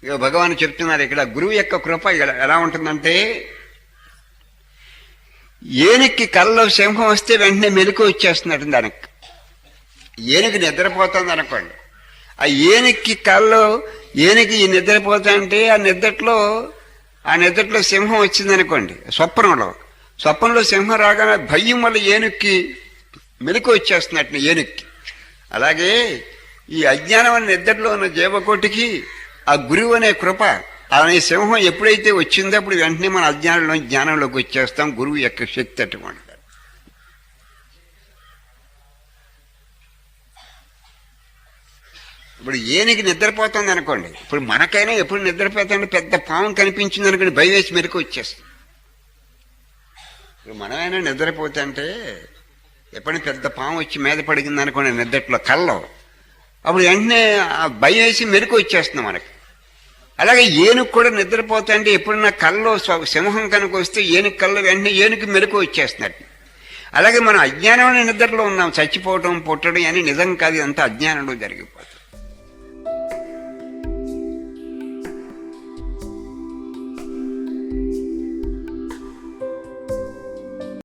ఇక భగవాన్ చెప్తున్నారు ఇక్కడ గురువు యొక్క కృప ఎలా ఉంటుందంటే, ఏనుక్కి కళ్ళలో సింహం వస్తే వెంటనే మెలకు వచ్చేస్తున్నట్టు దానికి. ఏనుగు నిద్రపోతుంది అనుకోండి, ఆ ఏనుక్కి కళ్ళలో ఏనుగు నిద్రపోతుంటే ఆ నిద్రలో సింహం వచ్చిందనుకోండి, స్వప్నంలో సింహం రాగానే భయం వల్ల ఏనుక్కి మెలకు వచ్చేస్తున్నట్టు ఏనుక్కి. అలాగే ఈ అజ్ఞానం అనే నిద్రలో ఉన్న జీవకోటికి ఆ గురువు అనే కృప అనే సింహం ఎప్పుడైతే వచ్చిందో అప్పుడు వెంటనే మన అజ్ఞానంలో జ్ఞానంలోకి వచ్చేస్తాం. గురువు యొక్క శక్తి అటువంటి. ఇప్పుడు ఏనుగు నిద్రపోతుంది అనుకోండి, ఇప్పుడు మనకైనా ఎప్పుడు నిద్రపోతుంటే పెద్ద పాము కనిపించింది అనుకోండి, భయం వేసి మెరకు వచ్చేస్తుంది. ఇప్పుడు మనమైనా నిద్రపోతుంటే ఎప్పుడైనా పెద్ద పాము వచ్చి మీద పడిగింది అనుకోండి నిద్రలో కళ్ళలో, అప్పుడు వెంటనే ఆ భయం వేసి మెరకు వచ్చేస్తుంది మనకి. అలాగే ఏనుగు కూడా నిద్రపోతుంటే ఎప్పుడన్నా కళ్ళలో సింహం కనుక వస్తే ఏనుగు కళ్ళలో వెంటనే ఏనుగు మెరకు వచ్చేస్తున్నట్టు. అలాగే మనం అజ్ఞానంలో నిద్రలో ఉన్నాం, చచ్చిపోవటం పుట్టడం అని నిజం కాదు, అంతా అజ్ఞానంలో జరిగిపోతుంది.